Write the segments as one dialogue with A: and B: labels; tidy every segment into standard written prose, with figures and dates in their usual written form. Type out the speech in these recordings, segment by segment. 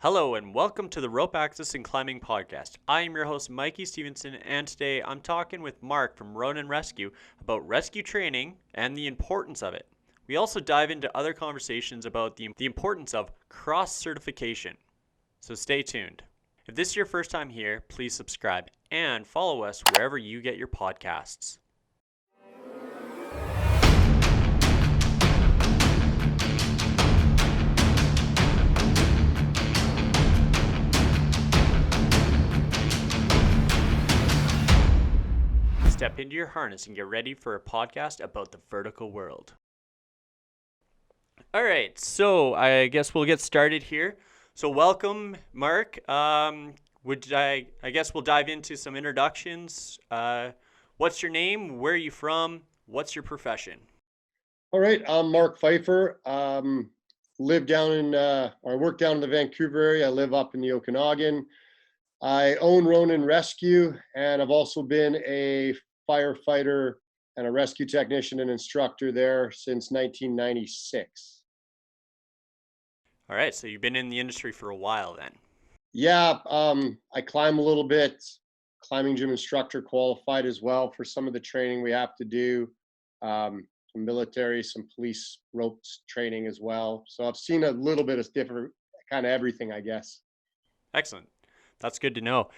A: Hello and welcome to the Rope Access and Climbing Podcast. I am your host, Mikey Stevenson, and today I'm talking with Mark from Ronin Rescue about rescue training and the importance of it. We also dive into other conversations about the importance of cross-certification. So stay tuned. If this is your first time here, please subscribe and follow us wherever you get your podcasts. Step into your harness and get ready for a podcast about the vertical world. All right, so I guess we'll get started here. So welcome, Mark. I guess we'll dive into some introductions. What's your name? Where are you from? What's your profession?
B: All right, I'm Mark Pfeiffer. Live down in, or I work down in the Vancouver area. I live up in the Okanagan. I own Ronin Rescue, and I've also been a firefighter and a rescue technician and instructor there since 1996.
A: All right, so you've been in the industry for a while then.
B: Yeah, I climb a little bit, climbing gym instructor qualified as well for some of the training we have to do. Some military, some police ropes training as well. So I've seen a little bit of different kind of everything, I guess.
A: Excellent. That's good to know.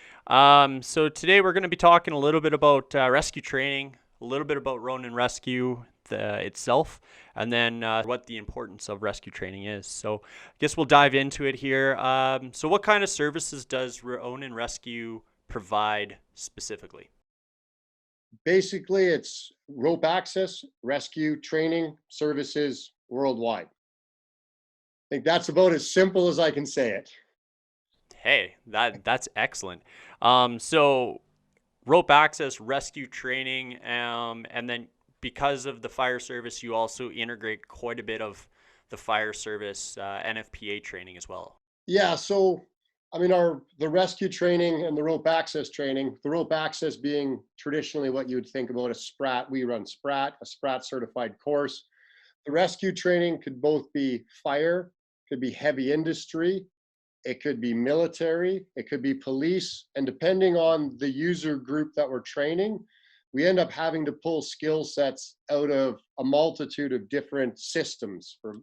A: So today we're going to be talking a little bit about rescue training, a little bit about Ronin Rescue itself, and then what the importance of rescue training is. So I guess we'll dive into it here. So what kind of services does Ronin Rescue provide specifically?
B: Basically, it's rope access, rescue, training, services worldwide. I think that's about as simple as I can say it.
A: Hey, that's excellent. So rope access, rescue training, and then because of the fire service, you also integrate quite a bit of the fire service NFPA training as well.
B: Yeah, so I mean, the rescue training and the rope access training, the rope access being traditionally what you would think about a SPRAT. We run SPRAT, a SPRAT certified course. The rescue training could both be fire, could be heavy industry, it could be military, it could be police, and depending on the user group that we're training, we end up having to pull skill sets out of a multitude of different systems, for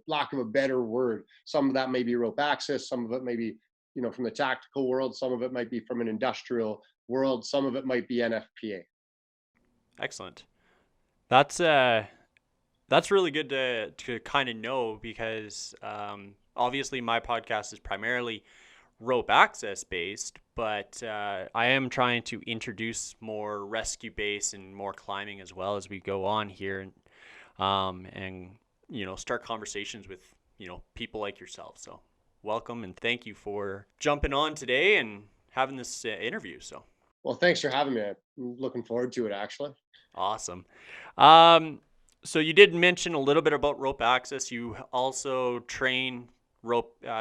B: lack of a better word. Some of that may be rope access, some of it may be from the tactical world, some of it might be from an industrial world, some of it might be NFPA.
A: Excellent. That's really good to kind of know because obviously my podcast is primarily rope access based, but I am trying to introduce more rescue based and more climbing as well as we go on here, and start conversations with people like yourself. So welcome and thank you for jumping on today and having this interview. So
B: Well, thanks for having me. I'm looking forward to it, actually.
A: awesome. So you did mention a little bit about rope access. You also train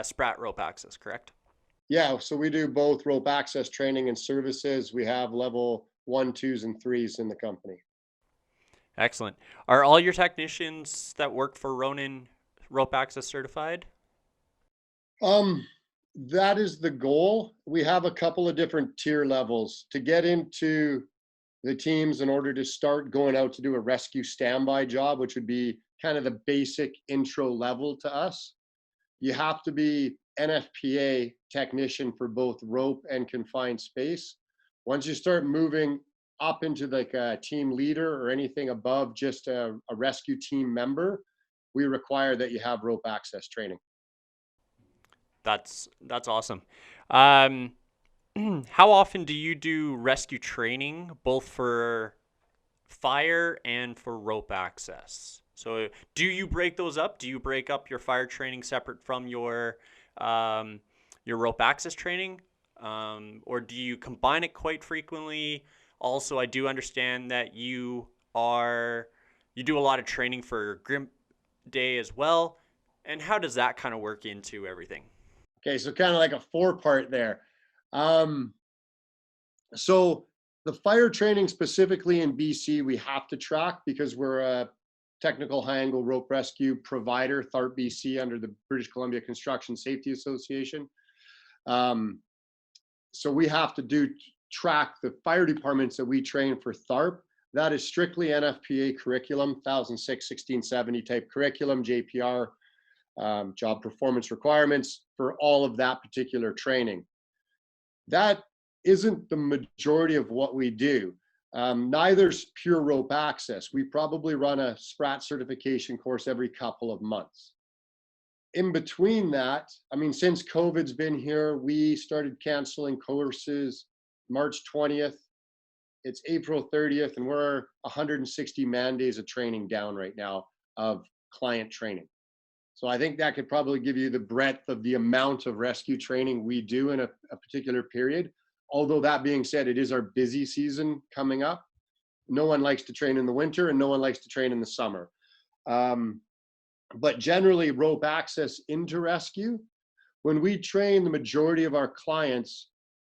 A: Sprat rope access, correct?
B: Yeah, so we do both rope access training and services. We have level 1, 2s, and 3s in the company.
A: Excellent. Are all your technicians that work for Ronin rope access certified?
B: Um, that is the goal. We have a couple of different tier levels to get into the teams in order to start going out to do a rescue standby job, which would be kind of the basic intro level to us. You have to be NFPA technician for both rope and confined space. Once you start moving up into like a team leader or anything above just a rescue team member, we require that you have rope access training.
A: That's awesome. Um, how often do you do rescue training, both for fire and for rope access? So do you break those up? Do you break up your fire training separate from your rope access training? Or do you combine it quite frequently? Also, I do understand that you do a lot of training for GRIMP Day as well. And how does that kind of work into everything?
B: Okay, so kind of like a 4-part there. Um, so the fire training specifically in BC, we have to track because we're technical high angle rope rescue provider, THARP BC, under the British Columbia Construction Safety Association. So we have to track the fire departments that we train for THARP. That is strictly NFPA curriculum, 1006, 1670 type curriculum, JPR, job performance requirements for all of that particular training. That isn't the majority of what we do. Neither's pure rope access. We probably run a SPRAT certification course every couple of months. In between that, I mean, since COVID's been here, we started canceling courses March 20th. It's April 30th, and we're 160 man days of training down right now of client training. So I think that could probably give you the breadth of the amount of rescue training we do in a particular period. Although that being said, it is our busy season coming up. No one likes to train in the winter, and no one likes to train in the summer. But generally, rope access into rescue, when we train the majority of our clients,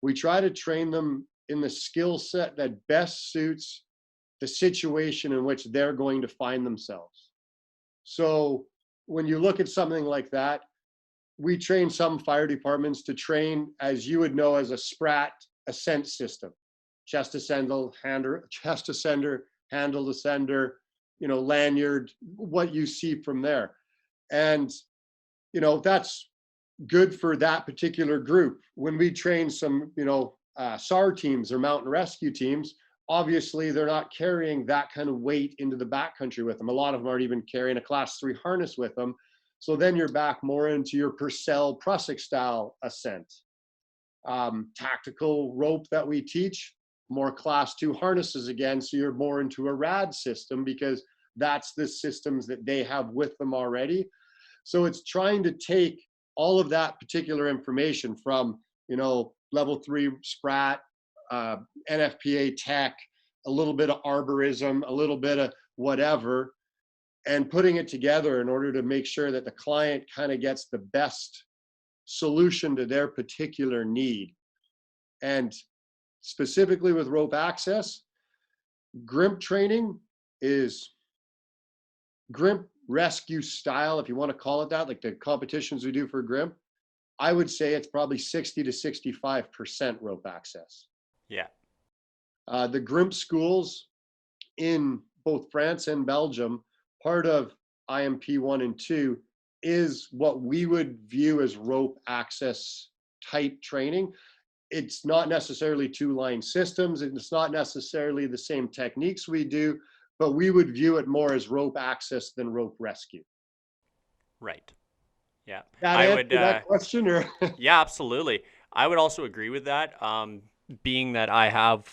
B: we try to train them in the skill set that best suits the situation in which they're going to find themselves. So when you look at something like that, we train some fire departments to train, as you would know, as a SPRAT ascent system: chest ascender, handle descender, lanyard, what you see from there. And, that's good for that particular group. When we train some, SAR teams or mountain rescue teams, obviously they're not carrying that kind of weight into the backcountry with them. A lot of them aren't even carrying a class 3 harness with them. So then you're back more into your Purcell Prusik style ascent. Tactical rope that we teach, more class 2 harnesses again. So you're more into a RAD system, because that's the systems that they have with them already. So it's trying to take all of that particular information from, level 3 SPRAT, NFPA tech, a little bit of arborism, a little bit of whatever, and putting it together in order to make sure that the client kind of gets the best solution to their particular need. And specifically with rope access, GRIMP training is GRIMP rescue style, if you want to call it that, like the competitions we do for GRIMP. I would say it's probably 60 to 65% rope access.
A: Yeah.
B: The GRIMP schools in both France and Belgium, part of IMP 1 and 2, is what we would view as rope access type training. It's not necessarily 2-line systems. It's not necessarily the same techniques we do, but we would view it more as rope access than rope rescue.
A: Right. Yeah.
B: That
A: I
B: answer
A: would,
B: that question, or?
A: yeah, absolutely. I would also agree with that. Being that I have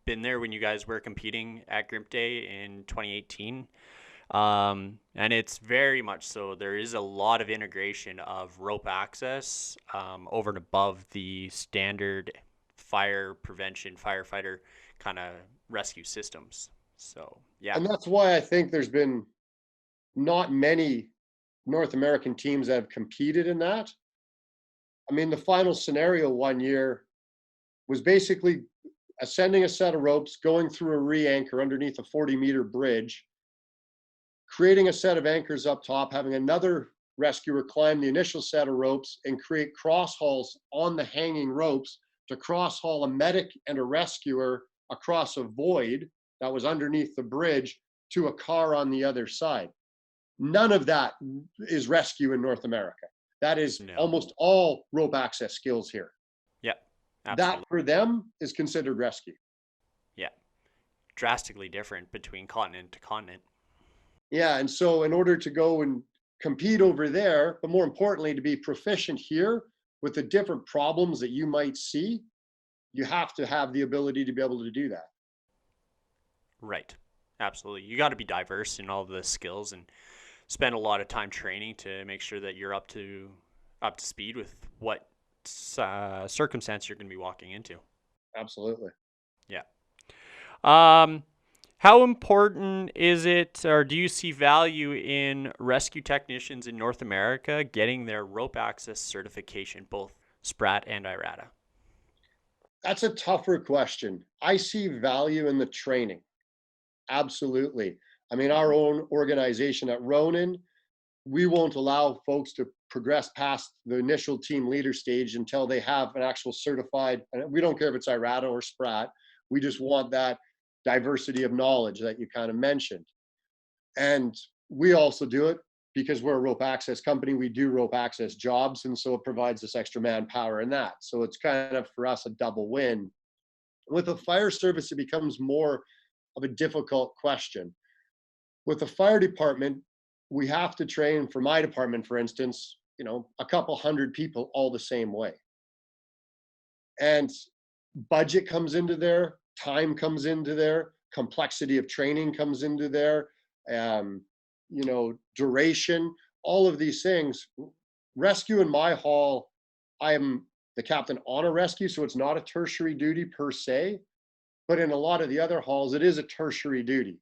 A: been there when you guys were competing at GRIMP Day in 2018. And it's very much so. There is a lot of integration of rope access over and above the standard fire prevention, firefighter kind of rescue systems. So, yeah.
B: And that's why I think there's been not many North American teams that have competed in that. I mean, the final scenario one year was basically ascending a set of ropes, going through a re-anchor underneath a 40-meter bridge, creating a set of anchors up top, having another rescuer climb the initial set of ropes and create cross hauls on the hanging ropes to cross haul a medic and a rescuer across a void that was underneath the bridge to a car on the other side. None of that is rescue in North America. That is almost all rope access skills here.
A: Yeah, absolutely.
B: That for them is considered rescue.
A: Yeah, drastically different between continent to continent.
B: Yeah, and so in order to go and compete over there, but more importantly, to be proficient here with the different problems that you might see, you have to have the ability to be able to do that.
A: Right. Absolutely. You got to be diverse in all the skills and spend a lot of time training to make sure that you're up to speed with what circumstance you're going to be walking into.
B: Absolutely.
A: Yeah. How important is it, or do you see value in rescue technicians in North America getting their rope access certification, both SPRAT and IRATA?
B: That's a tougher question. I see value in the training. Absolutely. I mean, our own organization at Ronin, we won't allow folks to progress past the initial team leader stage until they have an actual certified, and we don't care if it's IRATA or SPRAT, we just want that diversity of knowledge that you kind of mentioned. And we also do it because we're a rope access company. We do rope access jobs, and so it provides us extra manpower in that. So it's kind of for us a double win. With the fire service, it becomes more of a difficult question. With the fire department, we have to train, for my department, for instance, a couple hundred people all the same way. And budget comes into there, time comes into there, complexity of training comes into there, duration, all of these things. Rescue in my hall, I am the captain on a rescue, so it's not a tertiary duty per se, but in a lot of the other halls, it is a tertiary duty.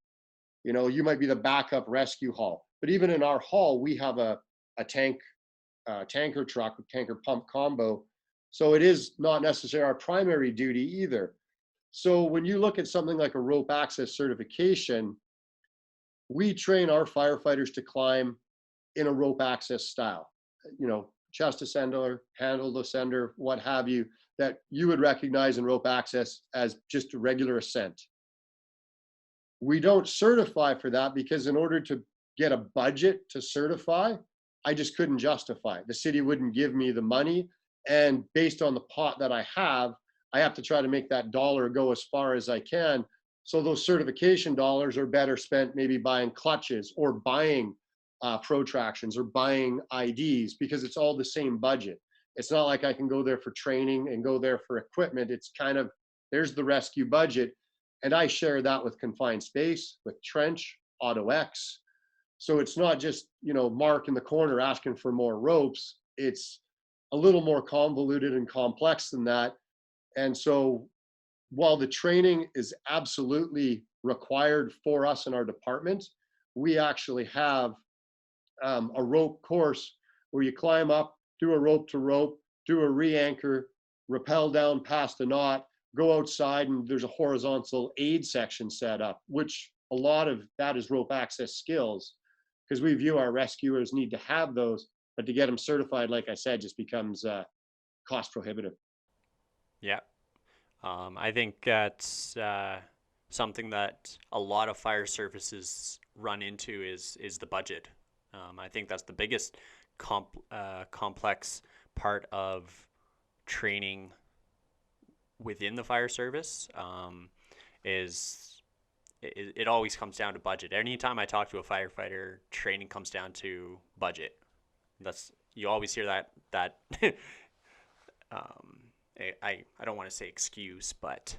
B: You might be the backup rescue hall, but even in our hall, we have a tanker truck with tanker pump combo. So it is not necessarily our primary duty either. So when you look at something like a rope access certification, we train our firefighters to climb in a rope access style, chest ascender, handle ascender, what have you, that you would recognize in rope access as just a regular ascent. We don't certify for that because in order to get a budget to certify, I just couldn't justify it. The city wouldn't give me the money. And based on the pot that I have to try to make that dollar go as far as I can. So those certification dollars are better spent maybe buying clutches or buying protractions or buying IDs, because it's all the same budget. It's not like I can go there for training and go there for equipment. It's kind of, there's the rescue budget. And I share that with confined space, with trench, auto X. So it's not just, Mark in the corner asking for more ropes. It's a little more convoluted and complex than that. And so while the training is absolutely required for us in our department, we actually have a rope course where you climb up, do a rope to rope, do a re-anchor, rappel down past a knot, go outside, and there's a horizontal aid section set up, which a lot of that is rope access skills, because we view our rescuers need to have those, but to get them certified, like I said, just becomes cost prohibitive.
A: Yeah. I think that's something that a lot of fire services run into is the budget. I think that's the biggest complex part of training within the fire service. It always comes down to budget. Anytime I talk to a firefighter, training comes down to budget. You always hear that. I don't want to say excuse, but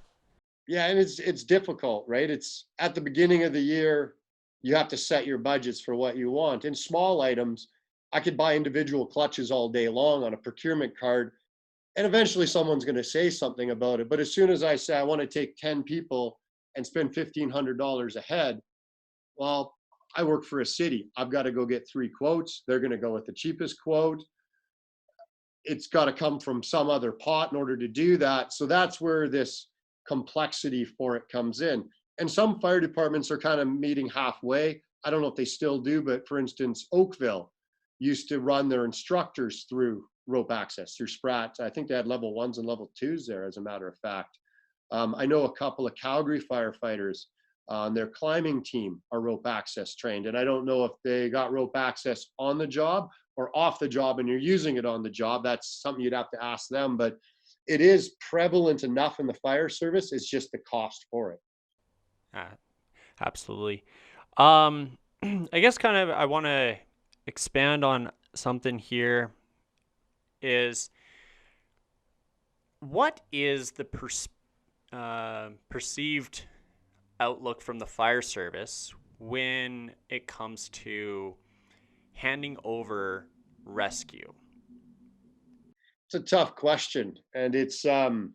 B: yeah, and it's difficult, right? It's at the beginning of the year, you have to set your budgets for what you want. In small items, I could buy individual clutches all day long on a procurement card, and eventually someone's going to say something about it. But as soon as I say I want to take 10 people and spend $1,500 a head, well, I work for a city. I've got to go get 3 quotes. They're going to go with the cheapest quote. It's got to come from some other pot in order to do that. So that's where this complexity for it comes in. And some fire departments are kind of meeting halfway. I don't know if they still do, but for instance, Oakville used to run their instructors through rope access, through SPRAT. I think they had level 1s and level 2s there, as a matter of fact. I know a couple of Calgary firefighters on their climbing team are rope access trained. And I don't know if they got rope access on the job or off the job and you're using it on the job. That's something you'd have to ask them, but it is prevalent enough in the fire service. It's just the cost for it.
A: Absolutely. I guess kind of I want to expand on something here. Is what is the perceived outlook from the fire service when it comes to handing over rescue?
B: It's a tough question, and it's something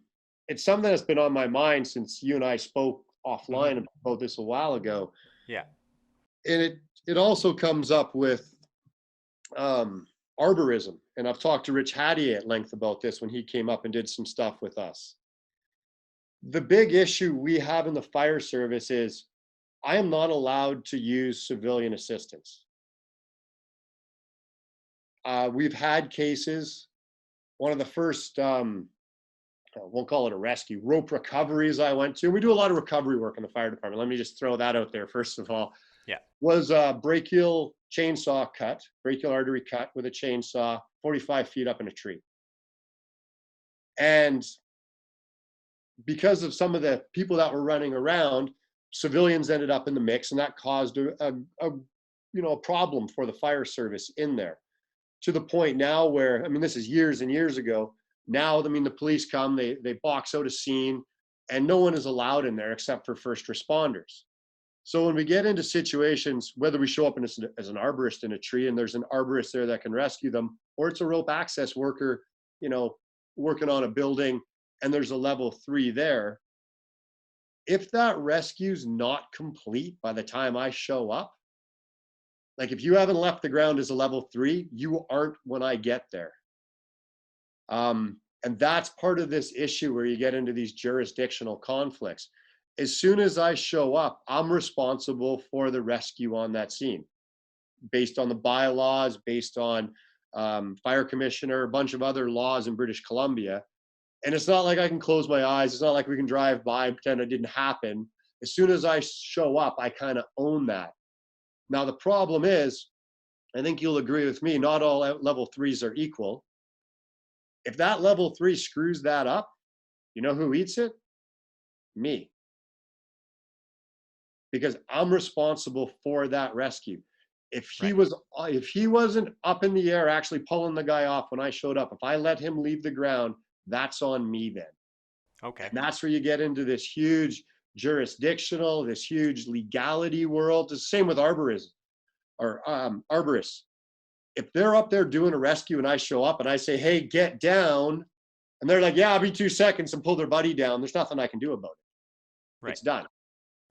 B: that's been on my mind since you and I spoke offline about this a while ago.
A: Yeah.
B: And it also comes up with arborism, and I've talked to Rich Hattie at length about this when he came up and did some stuff with us. The big issue we have in the fire service is I am not allowed to use civilian assistance. We've had cases. One of the first, we'll call it a rescue, rope recoveries I went to. We do a lot of recovery work in the fire department. Let me just throw that out there first of all.
A: Yeah.
B: Was a brachial chainsaw cut, brachial artery cut with a chainsaw 45 feet up in a tree. And because of some of the people that were running around, civilians ended up in the mix, and that caused a problem for the fire service in there, to the point now where, I mean, this is years and years ago. Now, I mean, the police come, they box out a scene, and no one is allowed in there except for first responders. So when we get into situations, whether we show up as an arborist in a tree and there's an arborist there that can rescue them, or it's a rope access worker, working on a building and there's a level 3 there, if that rescue's not complete by the time I show up, like if you haven't left the ground as a level 3, you aren't when I get there. And that's part of this issue where you get into these jurisdictional conflicts. As soon as I show up, I'm responsible for the rescue on that scene, based on the bylaws, based on fire commissioner, a bunch of other laws in British Columbia. And it's not like I can close my eyes. It's not like we can drive by and pretend it didn't happen. As soon as I show up, I kind of own that. Now, the problem is, I think you'll agree with me, not all level 3s are equal. If that level 3 screws that up, you know who eats it? Me. Because I'm responsible for that rescue. If he wasn't up in the air actually pulling the guy off when I showed up, if I let him leave the ground, that's on me then.
A: Okay.
B: And that's where you get into this huge jurisdictional, this huge legality world. It's the same with arborists. If they're up there doing a rescue and I show up and I say, hey, get down, and they're like, yeah, I'll be 2 seconds, and pull their buddy down, there's nothing I can do about it.
A: Right.
B: It's done.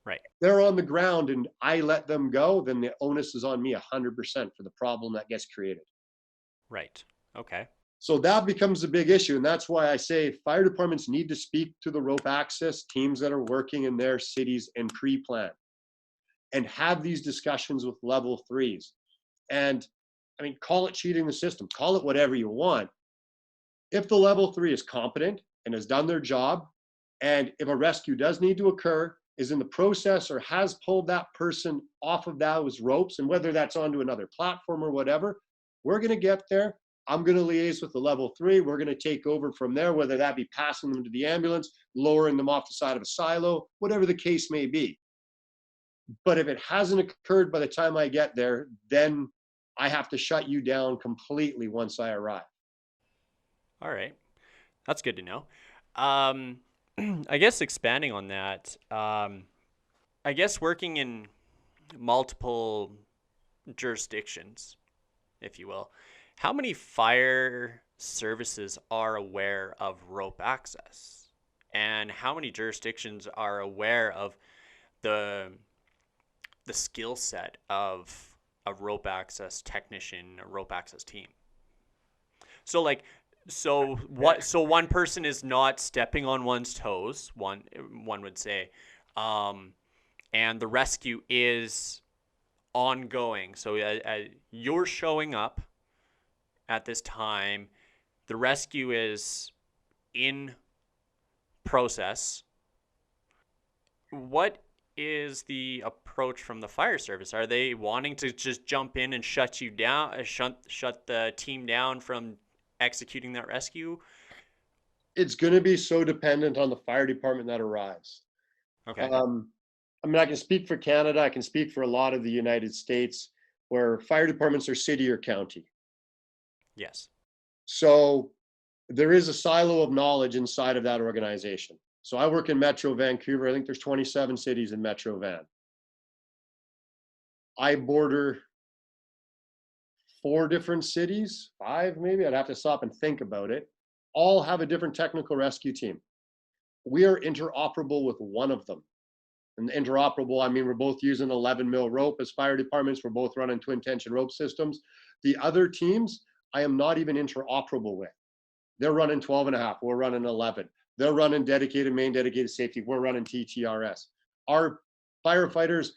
A: Right.
B: If they're on the ground and I let them go, then the onus is on me 100% for the problem that gets created.
A: Right. Okay.
B: So that becomes a big issue. And that's why I say fire departments need to speak to the rope access teams that are working in their cities and pre-plan and have these discussions with level 3s. And I mean, call it cheating the system, call it whatever you want. If the level 3 is competent and has done their job, and if a rescue does need to occur, is in the process or has pulled that person off of those ropes, and whether that's onto another platform or whatever, we're going to get there. I'm going to liaise with the level 3. We're going to take over from there, whether that be passing them to the ambulance, lowering them off the side of a silo, whatever the case may be. But if it hasn't occurred by the time I get there, then I have to shut you down completely once I arrive.
A: All right. That's good to know. I guess expanding on that, I guess working in multiple jurisdictions, if you will, how many fire services are aware of rope access? And how many jurisdictions are aware of the skill set of a rope access technician, a rope access team? So one person is not stepping on one's toes, one would say, and the rescue is ongoing. So you're showing up at this time, the rescue is in process. What is the approach from the fire service? Are they wanting to just jump in and shut you down, shut the team down from executing that rescue?
B: It's going to be so dependent on the fire department that arrives.
A: Okay.
B: I mean, I can speak for Canada. I can speak for a lot of the United States, where fire departments are city or county.
A: Yes.
B: So there is a silo of knowledge inside of that organization. So I work in Metro Vancouver. I think there's 27 cities in Metro Van. I border 4 different cities, 5 maybe. I'd have to stop and think about it. All have a different technical rescue team. We are interoperable with one of them. And interoperable, I mean, we're both using 11 mil rope as fire departments. We're both running twin tension rope systems. The other teams, I am not even interoperable with. They're running 12.5. We're running 11. They're running dedicated main, dedicated safety. We're running TTRS. Our firefighters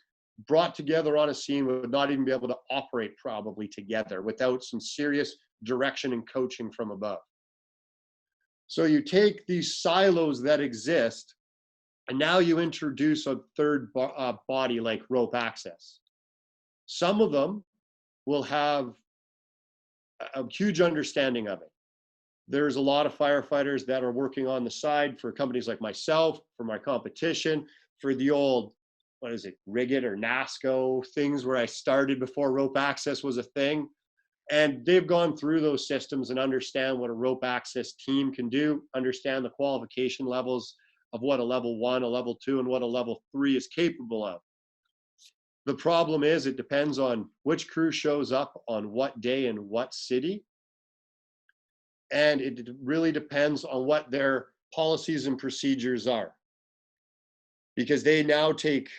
B: brought together on a scene would not even be able to operate probably together without some serious direction and coaching from above. So you take these silos that exist, and now you introduce a third body like rope access. Some of them will have a huge understanding of it. There's a lot of firefighters that are working on the side for companies like myself, for my competition, for the old, what is it, Riggit or NASCO things where I started before rope access was a thing. And they've gone through those systems and understand what a rope access team can do, understand the qualification levels of what a level 1, a level 2, and what a level 3 is capable of. The problem is it depends on which crew shows up on what day in what city. And it really depends on what their policies and procedures are. Because they now take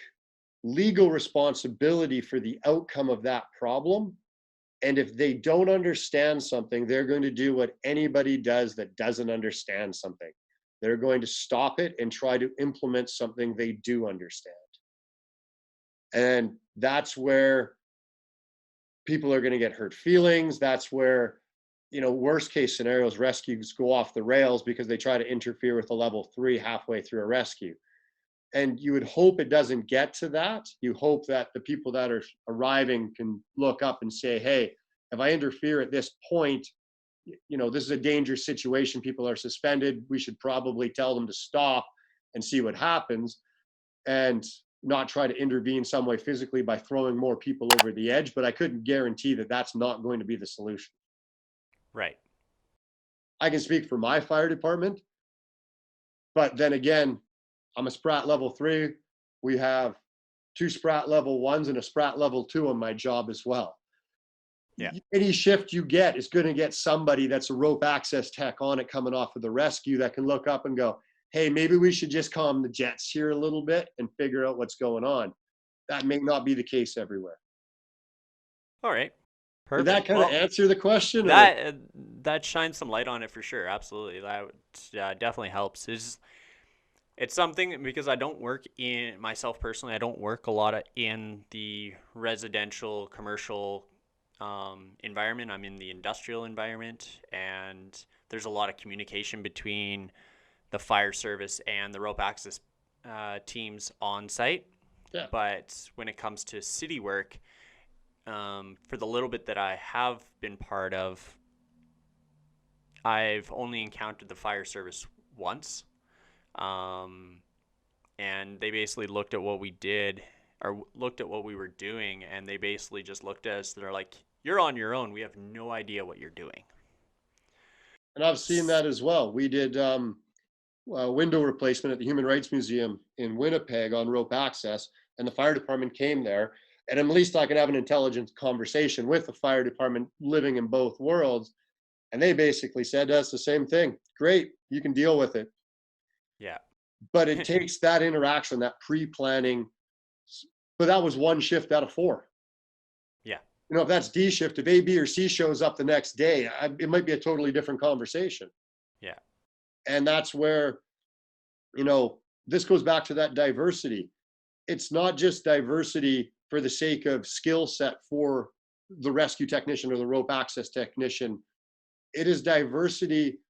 B: legal responsibility for the outcome of that problem. And if they don't understand something, they're going to do what anybody does that doesn't understand something. They're going to stop it and try to implement something they do understand. And that's where people are going to get hurt feelings. That's where, worst case scenarios, rescues go off the rails because they try to interfere with a level 3 halfway through a rescue. And you would hope it doesn't get to that. You hope that the people that are arriving can look up and say, hey, if I interfere at this point, this is a dangerous situation. People are suspended. We should probably tell them to stop and see what happens, and not try to intervene some way physically by throwing more people over the edge. But I couldn't guarantee that that's not going to be the solution.
A: Right.
B: I can speak for my fire department, but then again, I'm a Sprat level 3. We have 2 Sprat level 1s and a Sprat level 2 on my job as well.
A: Yeah.
B: Any shift you get is going to get somebody that's a rope access tech on it coming off of the rescue that can look up and go, hey, maybe we should just calm the jets here a little bit and figure out what's going on. That may not be the case everywhere.
A: All right.
B: Did
A: Perfect.
B: that kind of answer the question?
A: That shines some light on it for sure. Absolutely. That definitely helps. It's something, because I don't work in, myself personally, I don't work a lot in the residential, commercial environment. I'm in the industrial environment, and there's a lot of communication between the fire service and the rope access teams on site.
B: Yeah.
A: But when it comes to city work, for the little bit that I have been part of, I've only encountered the fire service once. And they basically looked at what we did, or looked at what we were doing, and they basically just looked at us. They're like, you're on your own. We have no idea what you're doing.
B: And I've seen that as well. We did window replacement at the Human Rights Museum in Winnipeg on rope access, and the fire department came there. And at least I could have an intelligent conversation with the fire department living in both worlds. And they basically said to us the same thing. Great, you can deal with it.
A: Yeah.
B: But it takes that interaction, that pre-planning. But that was one shift out of 4.
A: Yeah.
B: If that's D shift, if A, B, or C shows up the next day, it might be a totally different conversation.
A: Yeah.
B: And that's where, this goes back to that diversity. It's not just diversity for the sake of skill set for the rescue technician or the rope access technician. It is diversity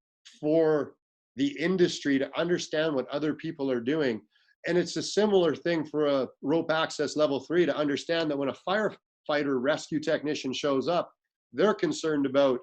B: for the industry to understand what other people are doing. And it's a similar thing for a rope access level 3 to understand that when a firefighter rescue technician shows up, they're concerned about,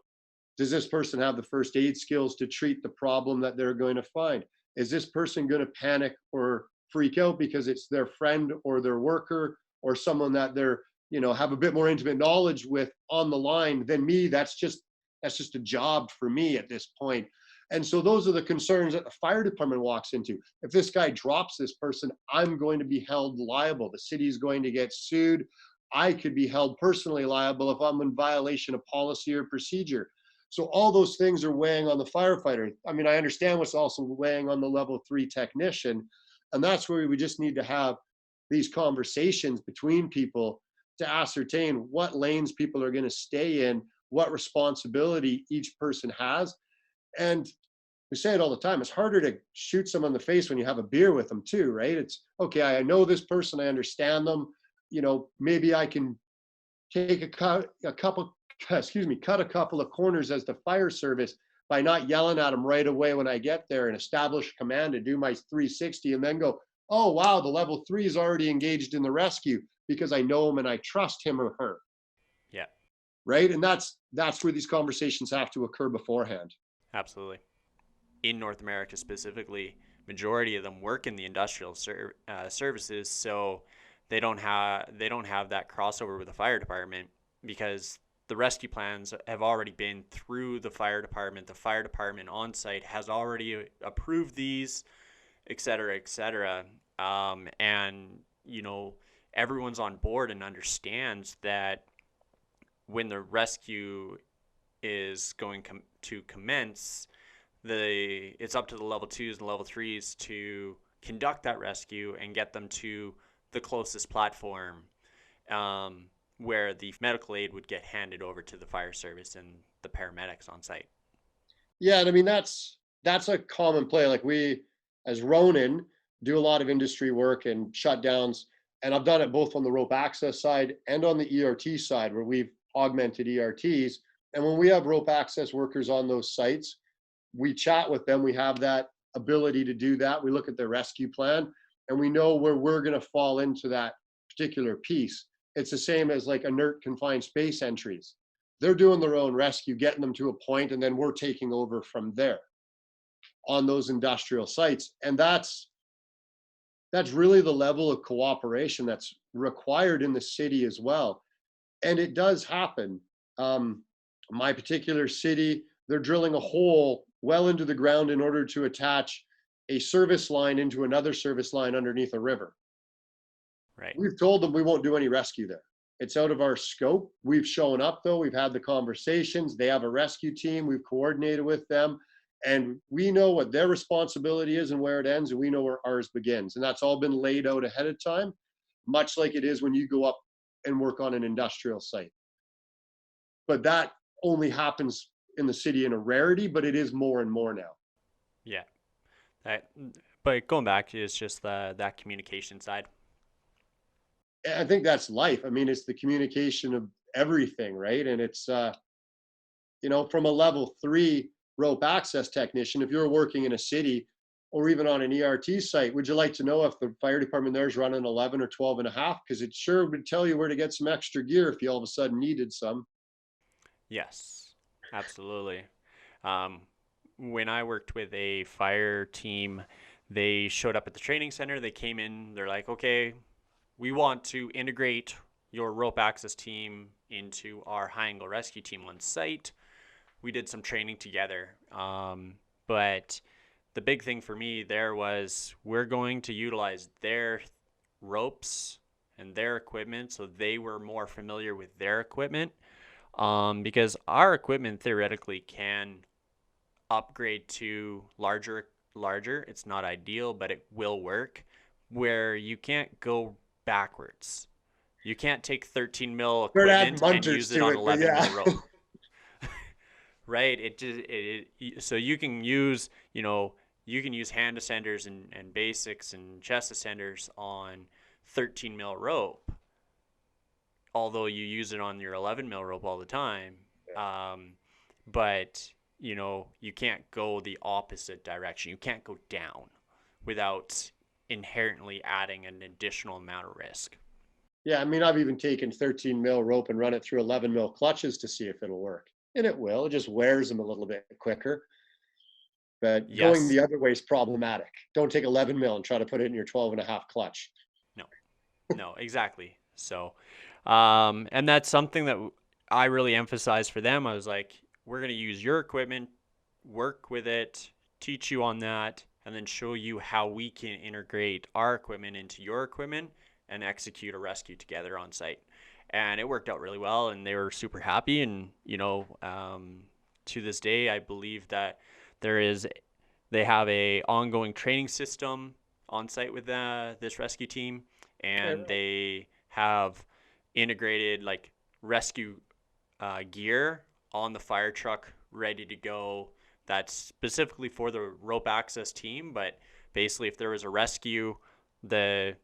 B: does this person have the first aid skills to treat the problem that they're going to find? Is this person going to panic or freak out because it's their friend or their worker or someone that they're, have a bit more intimate knowledge with on the line than me? That's just a job for me at this point. And so those are the concerns that the fire department walks into. If this guy drops this person, I'm going to be held liable. The city's going to get sued. I could be held personally liable if I'm in violation of policy or procedure. So all those things are weighing on the firefighter. I mean, I understand what's also weighing on the level 3 technician. And that's where we just need to have these conversations between people to ascertain what lanes people are going to stay in, what responsibility each person has. And we say it all the time, it's harder to shoot someone in the face when you have a beer with them too, right? It's okay, I know this person, I understand them, maybe I can take a couple, cut a couple of corners as the fire service by not yelling at them right away when I get there, and establish command to do my 360, and then go, oh wow, the level 3 is already engaged in the rescue, because I know him and I trust him or her,
A: Yeah,
B: right? And that's where these conversations have to occur beforehand.
A: absolutely. In North America specifically, majority of them work in the industrial services, so they don't have that crossover with the fire department, because the rescue plans have already been through the fire department. The fire department on site has already approved these, et cetera, et cetera. And everyone's on board and understands that when the rescue is going to commence, it's up to the level 2s and level 3s to conduct that rescue and get them to the closest platform, where the medical aid would get handed over to the fire service and the paramedics on site.
B: Yeah, and I mean that's a common play. Like, we, as Ronin, do a lot of industry work and shutdowns, and I've done it both on the rope access side and on the ERT side, where we've augmented ERTs. And when we have rope access workers on those sites, we chat with them. We have that ability to do that. We look at their rescue plan, and we know where we're going to fall into that particular piece. It's the same as like inert confined space entries. They're doing their own rescue, getting them to a point, and then we're taking over from there on those industrial sites. And that's really the level of cooperation that's required in the city as well. And it does happen. My particular city, they're drilling a hole well into the ground in order to attach a service line into another service line underneath a river.
A: Right.
B: We've told them we won't do any rescue there. It's out of our scope. We've shown up though, we've had the conversations. They have a rescue team, we've coordinated with them, and we know what their responsibility is and where it ends, and we know where ours begins. And that's all been laid out ahead of time, much like it is when you go up and work on an industrial site. But that only happens in the city in a rarity, but it is more and more now.
A: Yeah. That, but going back to, it's just that communication side.
B: I think that's life. I mean, it's the communication of everything, right? And it's from a level 3 rope access technician, if you're working in a city or even on an ERT site, would you like to know if the fire department there is running 11 or 12 and a half? Because it sure would tell you where to get some extra gear if you all of a sudden needed some.
A: Yes, absolutely. Um, when I worked with a fire team, they showed up at the training center. They came in, they're like, okay, we want to integrate your rope access team into our high angle rescue team on site. We did some training together. But the big thing for me there was, we're going to utilize their ropes and their equipment, so they were more familiar with their equipment, because our equipment theoretically can upgrade to larger. It's not ideal, but it will work, where you can't go backwards. You can't take 13 mil
B: We're adding
A: equipment and
B: munters
A: use it
B: to
A: on
B: it, but
A: 11
B: yeah.
A: mil rope. Right? So you can use, you can use hand ascenders and basics and chest ascenders on 13 mil rope, although you use it on your 11 mil rope all the time. But you can't go the opposite direction. You can't go down without inherently adding an additional amount of risk.
B: Yeah, I mean, I've even taken 13 mil rope and run it through 11 mil clutches to see if it'll work. And it will. It just wears them a little bit quicker. But going
A: Yes.
B: the other way is problematic. Don't take 11 mil and try to put it in your 12 and a half clutch.
A: No, exactly. So, and that's something that I really emphasized for them. I was like, we're going to use your equipment, work with it, teach you on that, and then show you how we can integrate our equipment into your equipment and execute a rescue together on site. And it worked out really well, and they were super happy. And to this day, I believe that they have a ongoing training system on site with this rescue team, and they have integrated like rescue gear on the fire truck ready to go. That's specifically for the rope access team, but basically if there was a rescue, the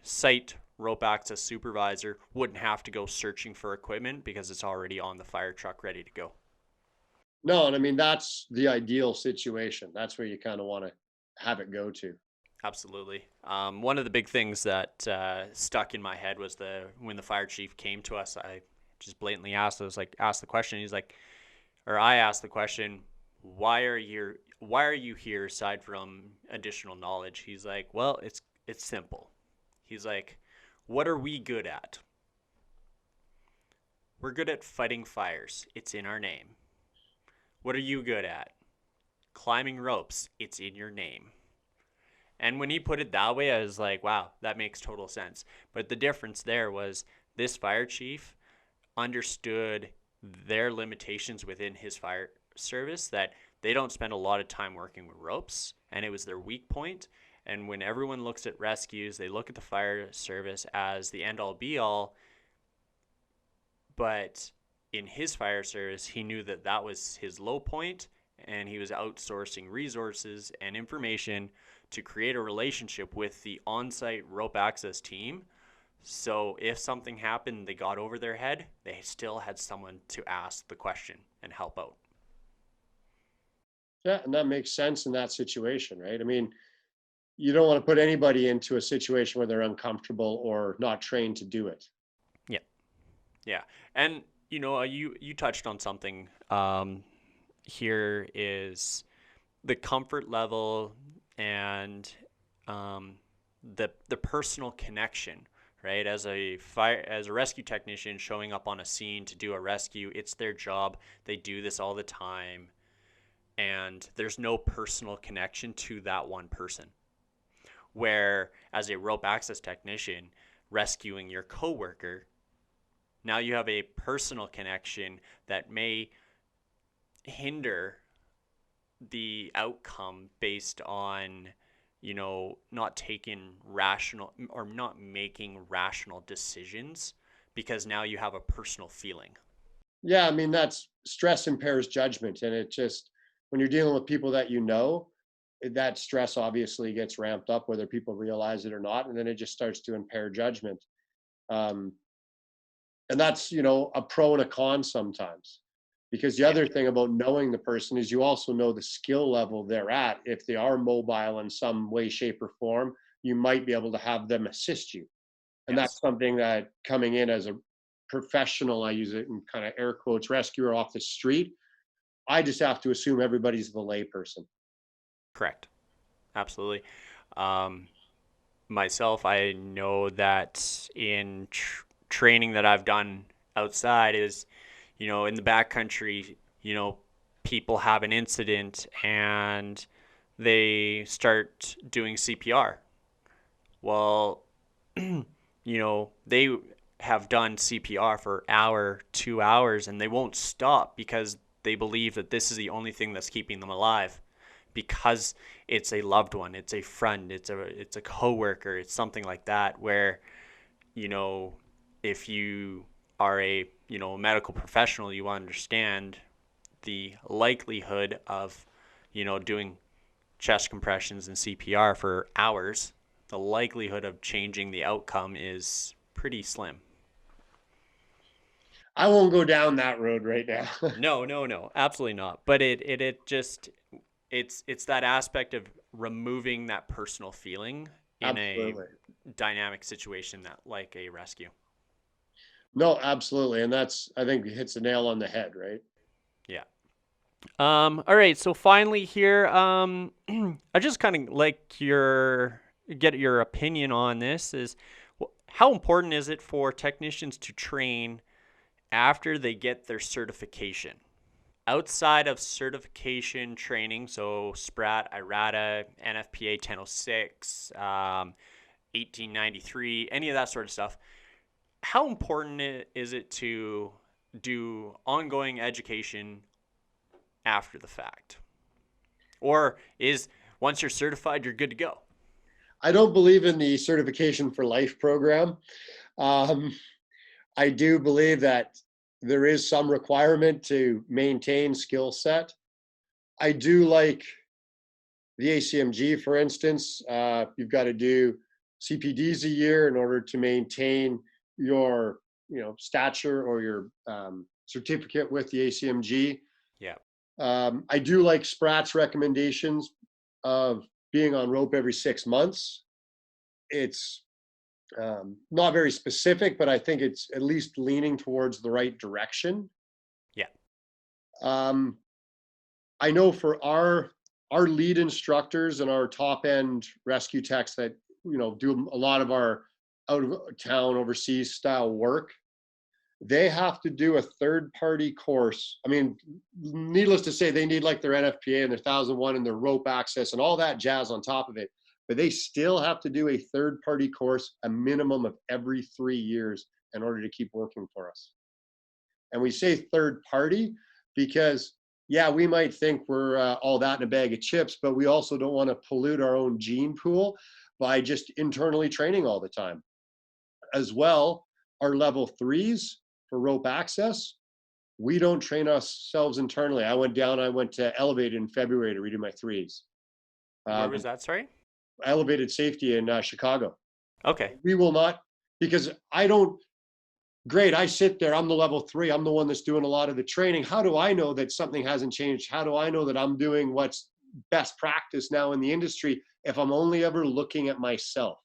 A: site rope access supervisor wouldn't have to go searching for equipment because it's already on the fire truck ready to go.
B: No, and I mean, that's the ideal situation. That's where you kind of want to have it go to.
A: Absolutely. One of the big things that stuck in my head was when the fire chief came to us, I just blatantly asked the question. He's like, or I asked the question, why are you here aside from additional knowledge? He's like, well, it's simple. He's like, what are we good at? We're good at fighting fires. It's in our name. What are you good at? Climbing ropes. It's in your name. And when he put it that way, I was like, wow, that makes total sense. But the difference there was this fire chief understood their limitations within his fire service, that they don't spend a lot of time working with ropes, and it was their weak point. And when everyone looks at rescues, they look at the fire service as the end all be all. But in his fire service, he knew that that was his low point, and he was outsourcing resources and information to create a relationship with the on-site rope access team. So if something happened, they got over their head, they still had someone to ask the question and help out.
B: Yeah, and that makes sense in that situation, right? I mean, you don't want to put anybody into a situation where they're uncomfortable or not trained to do it.
A: Yeah. Yeah. And, you touched on something here is the comfort level and the personal connection, right? As a rescue technician showing up on a scene to do a rescue, it's their job. They do this all the time, and there's no personal connection to that one person. Where as a rope access technician rescuing your coworker, now you have a personal connection that may hinder the outcome based on, not taking rational or not making rational decisions, because now you have a personal feeling.
B: Yeah, I mean, that's stress impairs judgment. And it just, when you're dealing with people that that stress obviously gets ramped up, whether people realize it or not. And then it just starts to impair judgment. Um, and that's, a pro and a con sometimes. Because the other thing about knowing the person is you also know the skill level they're at. If they are mobile in some way, shape, or form, you might be able to have them assist you. And
A: Yes.
B: that's something that coming in as a professional, I use it in kind of air quotes, rescuer off the street, I just have to assume everybody's the layperson.
A: Correct. Absolutely. Myself, I know that in training that I've done outside is, in the backcountry, people have an incident and they start doing CPR. Well, they have done CPR for an hour, 2 hours, and they won't stop because they believe that this is the only thing that's keeping them alive, because it's a loved one, it's a friend, it's a coworker, it's something like that, where, if you are a, medical professional, you understand the likelihood of, doing chest compressions and CPR for hours. The likelihood of changing the outcome is pretty slim.
B: I won't go down that road right now.
A: No, absolutely not. But it just, it's that aspect of removing that personal feeling in
B: Absolutely.
A: a dynamic situation that like a rescue.
B: No, absolutely. And that's, I think, hits the nail on the head, right?
A: Yeah. All right. So finally here, I just kind of get your opinion on this is, how important is it for technicians to train after they get their certification? Outside of certification training, so SPRAT, IRATA, NFPA 1006, 1893, any of that sort of stuff, how important is it to do ongoing education after the fact? Or is once you're certified, you're good to go?
B: I don't believe in the certification for life program. Um, I do believe that there is some requirement to maintain skill set. I do like the ACMG, for instance. You've got to do CPDs a year in order to maintain your, stature or your certificate with the ACMG.
A: Yeah.
B: I do like Sprat's recommendations of being on rope every 6 months. It's not very specific, but I think it's at least leaning towards the right direction.
A: Yeah.
B: I know for our lead instructors and our top end rescue techs that do a lot of our out of town overseas style work, they have to do a third party course. I mean, needless to say, they need like their NFPA and their 1001 and their rope access and all that jazz on top of it. But they still have to do a third party course, a minimum of every 3 years in order to keep working for us. And we say third party because, yeah, we might think we're all that in a bag of chips, but we also don't want to pollute our own gene pool by just internally training all the time. As well, our level 3s for rope access, we don't train ourselves internally. I went to Elevated in February to redo my 3s.
A: Where was that? Sorry?
B: Elevated Safety in Chicago.
A: Okay.
B: We will not, because great, I sit there, I'm the level 3, I'm the one that's doing a lot of the training. How do I know that something hasn't changed? How do I know that I'm doing what's best practice now in the industry if I'm only ever looking at myself?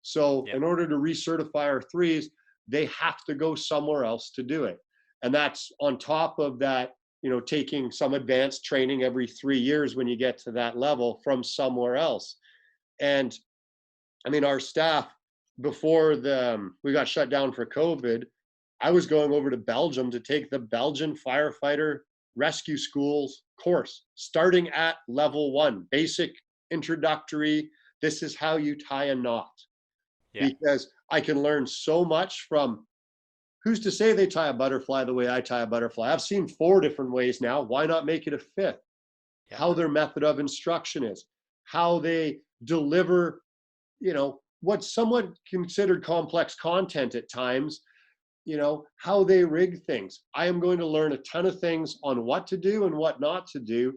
B: So in order to recertify our 3s, they have to go somewhere else to do it. And that's on top of that, taking some advanced training every 3 years when you get to that level from somewhere else. And I mean, our staff, before we got shut down for COVID, I was going over to Belgium to take the Belgian firefighter rescue schools course, starting at level 1, basic introductory. This is how you tie a knot. Yeah. Because I can learn so much from, who's to say they tie a butterfly the way I tie a butterfly? I've seen 4 different ways now. Why not make it a 5th? Yeah. How their method of instruction is, how they deliver, what's somewhat considered complex content at times, how they rig things. I am going to learn a ton of things on what to do and what not to do.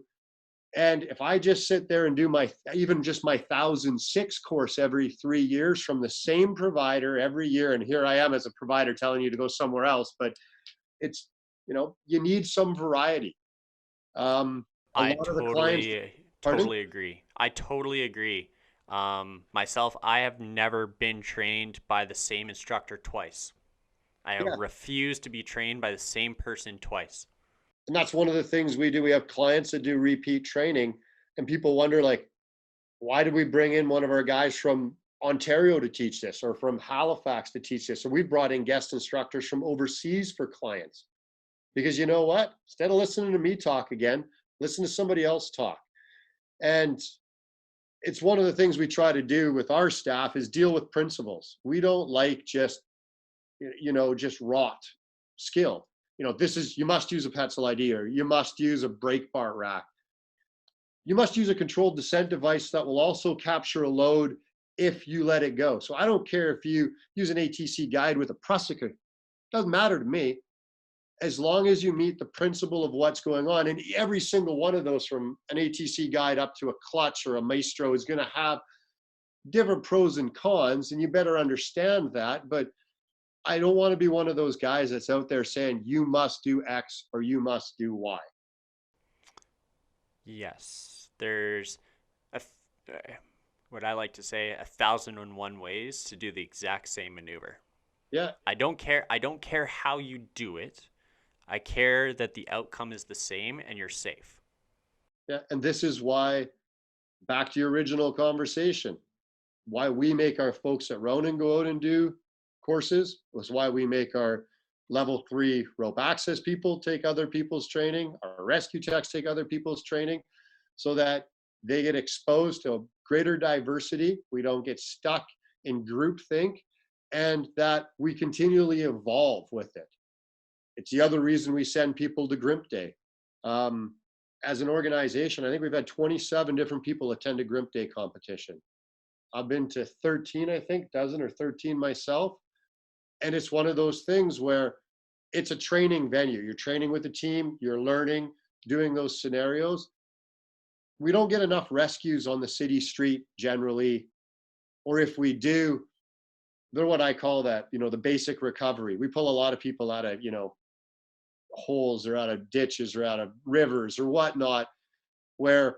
B: And if I just sit there and do even just my 1006 course every 3 years from the same provider every year, and here I am as a provider telling you to go somewhere else, but it's, you need some variety.
A: I totally agree. I totally agree. Myself, I have never been trained by the same instructor twice. I refuse to be trained by the same person twice.
B: And that's one of the things we do. We have clients that do repeat training, and people wonder, like, why did we bring in one of our guys from Ontario to teach this, or from Halifax to teach this? So we brought in guest instructors from overseas for clients, because you know what? Instead of listening to me talk again, listen to somebody else talk. And it's one of the things we try to do with our staff is deal with principles. We don't like just rot skill. You must use a Petzl ID, or you must use a brake bar rack. You must use a controlled descent device that will also capture a load if you let it go. So I don't care if you use an ATC guide with a Prussica. Doesn't matter to me, as long as you meet the principle of what's going on. And every single one of those, from an ATC guide up to a clutch or a maestro, is going to have different pros and cons, and you better understand that. But I don't want to be one of those guys that's out there saying you must do X or you must do Y.
A: Yes, there's what I like to say, 1,001 ways to do the exact same maneuver.
B: Yeah.
A: I don't care how you do it. I care that the outcome is the same and you're safe.
B: Yeah, and this is why, back to your original conversation, why we make our folks at Ronin go out and do courses, was why we make our level 3 rope access people take other people's training, our rescue techs take other people's training, so that they get exposed to greater diversity. We don't get stuck in groupthink, and that we continually evolve with it. It's the other reason we send people to GRIMP Day. As an organization, I think we've had 27 different people attend a GRIMP Day competition. I've been to 13, I think, dozen or 13 myself. And it's one of those things where it's a training venue. You're training with a team, you're learning, doing those scenarios. We don't get enough rescues on the city street generally, or if we do, they're what I call that, the basic recovery. We pull a lot of people out of, holes or out of ditches or out of rivers or whatnot, where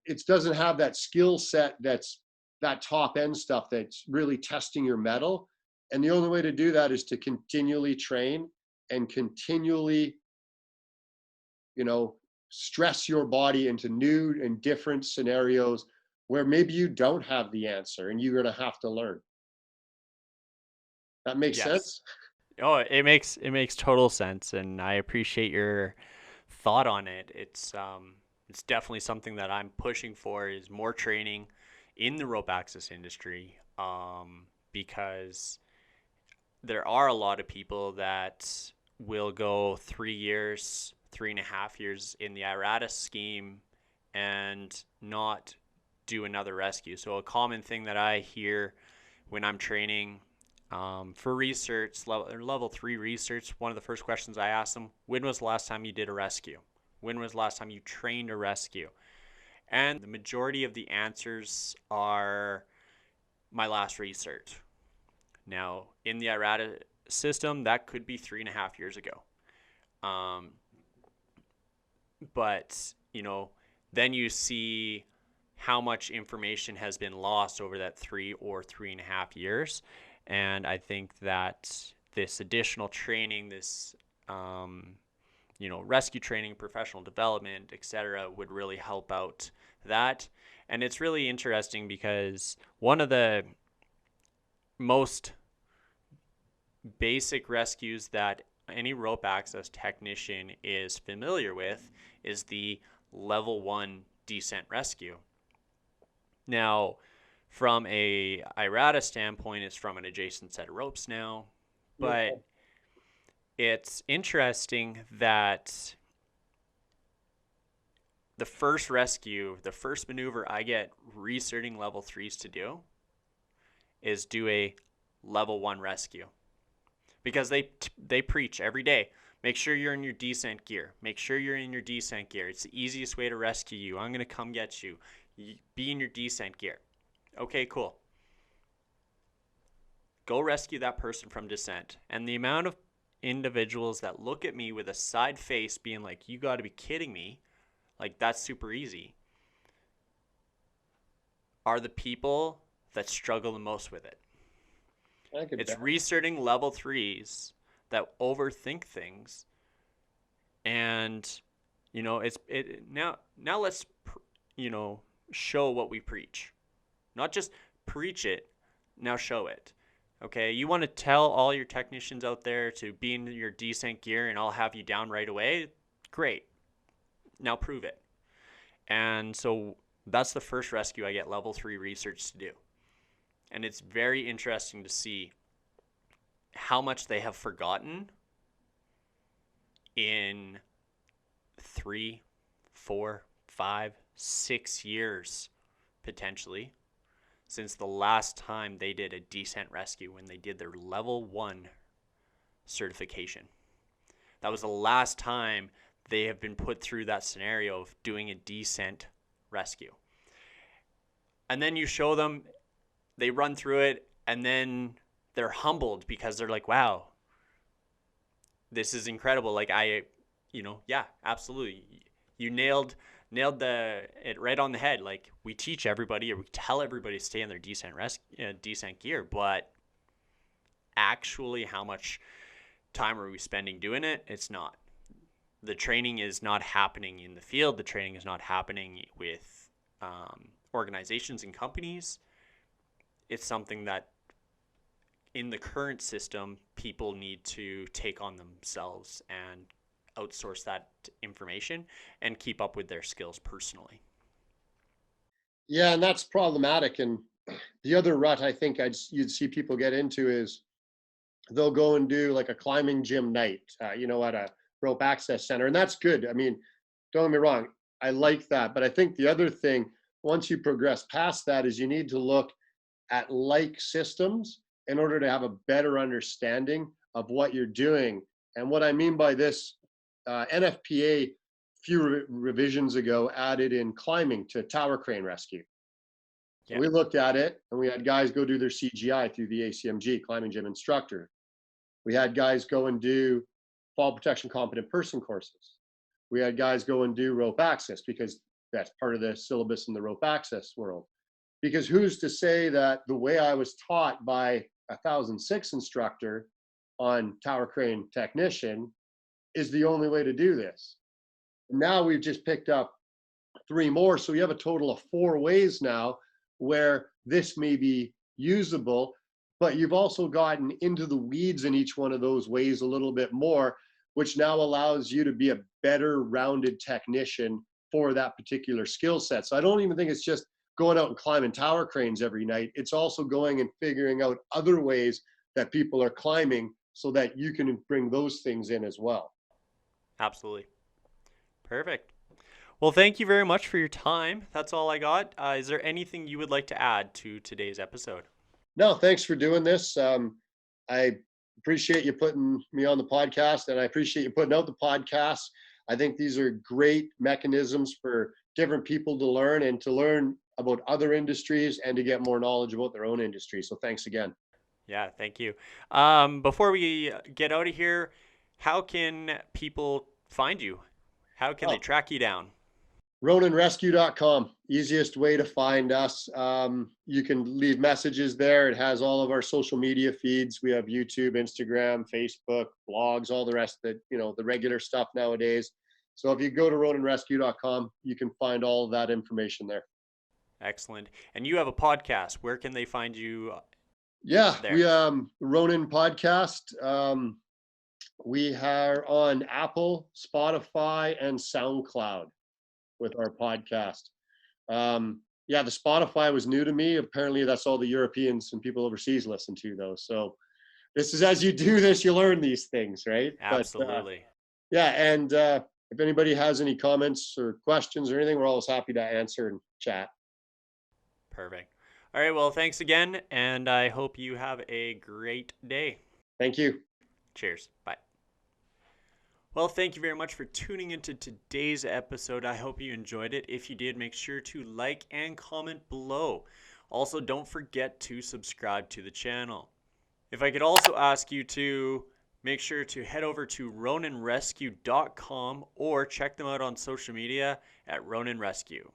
B: it doesn't have that skill set that's that top end stuff that's really testing your metal. And the only way to do that is to continually train and continually, stress your body into new and different scenarios where maybe you don't have the answer and you're going to have to learn. That makes
A: Yes.
B: sense?
A: Oh, it makes total sense, and I appreciate your thought on it. It's definitely something that I'm pushing for is more training in the rope access industry. Because there are a lot of people that will go 3 years, 3.5 years in the IRATA scheme and not do another rescue. So a common thing that I hear when I'm training for research, level 3 research, one of the first questions I ask them, when was the last time you did a rescue? When was the last time you trained a rescue? And the majority of the answers are my last research. Now, in the IRATA system, that could be 3.5 years ago. Um, but, then you see how much information has been lost over that 3 or 3.5 years. And I think that this additional training, this, rescue training, professional development, etc., would really help out that. And it's really interesting because one of the most basic rescues that any rope access technician is familiar with is the level 1 descent rescue. Now, from a IRATA standpoint, it's from an adjacent set of ropes now, but it's interesting that the first rescue, the first maneuver I get researching level 3s to do is do a level 1 rescue. Because they preach every day, make sure you're in your descent gear. Make sure you're in your descent gear. It's the easiest way to rescue you. I'm going to come get you. Be in your descent gear. Okay, cool. Go rescue that person from descent. And the amount of individuals that look at me with a side face being like, you got to be kidding me, like that's super easy, are the people that struggle the most with it. It's researching level 3s that overthink things, and now let's show what we preach, not just preach it. Now show it. Okay, you want to tell all your technicians out there to be in your descent gear, and I'll have you down right away. Great. Now prove it. And so that's the first rescue I get level 3 research to do. And it's very interesting to see how much they have forgotten in 3, 4, 5, 6 years, potentially, since the last time they did a descent rescue when they did their level 1 certification. That was the last time they have been put through that scenario of doing a descent rescue. And then you show them, they run through it, and then they're humbled because they're like, wow, this is incredible. Like yeah, absolutely. You nailed it right on the head. Like we teach everybody, or we tell everybody to stay in their descent gear, but actually how much time are we spending doing it? It's not. The training is not happening in the field. The training is not happening with organizations and companies. It's something that in the current system, people need to take on themselves and outsource that information and keep up with their skills personally.
B: Yeah, and that's problematic. And the other rut I think you'd see people get into is they'll go and do like a climbing gym night, at a rope access center. And that's good. I mean, don't get me wrong, I like that. But I think the other thing, once you progress past that, is you need to look at like systems in order to have a better understanding of what you're doing. And what I mean by this, NFPA, few revisions ago, added in climbing to tower crane rescue. So
A: Yeah.
B: we looked at it and we had guys go do their CGI through the ACMG, climbing gym instructor. We had guys go and do fall protection competent person courses. We had guys go and do rope access because that's part of the syllabus in the rope access world. Because who's to say that the way I was taught by a 1006 instructor on tower crane technician is the only way to do this? Now we've just picked up 3 more. So we have a total of 4 ways now where this may be usable, but you've also gotten into the weeds in each one of those ways a little bit more, which now allows you to be a better rounded technician for that particular skill set. So I don't even think it's just going out and climbing tower cranes every night. It's also going and figuring out other ways that people are climbing so that you can bring those things in as well.
A: Absolutely. Perfect. Well, thank you very much for your time. That's all I got. Is there anything you would like to add to today's episode?
B: No, thanks for doing this. I appreciate you putting me on the podcast, and I appreciate you putting out the podcast. I think these are great mechanisms for different people to learn and to learn about other industries and to get more knowledge about their own industry. So thanks again.
A: Yeah, thank you. Before we get out of here, how can people find you? How can they
B: Oh,
A: track you down?
B: RoninRescue.com, easiest way to find us. You can leave messages there. It has all of our social media feeds. We have YouTube, Instagram, Facebook, blogs, all the rest that, the regular stuff nowadays. So if you go to RoninRescue.com, you can find all of that information there.
A: Excellent. And you have a podcast. Where can they find you
B: Yeah, we
A: there?
B: Ronin podcast. We are on Apple, Spotify, and SoundCloud with our podcast. Yeah, the Spotify was new to me. Apparently, that's all the Europeans and people overseas listen to, though. So this is as you do this, you learn these things, right? But
A: Absolutely.
B: yeah, and if anybody has any comments or questions or anything, we're always happy to answer and chat.
A: Perfect. All right. Well, thanks again. And I hope you have a great day.
B: Thank you.
A: Cheers. Bye. Well, thank you very much for tuning into today's episode. I hope you enjoyed it. If you did, make sure to like and comment below. Also, don't forget to subscribe to the channel. If I could also ask you to make sure to head over to roninrescue.com or check them out on social media at Ronin Rescue.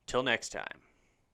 A: Till next time.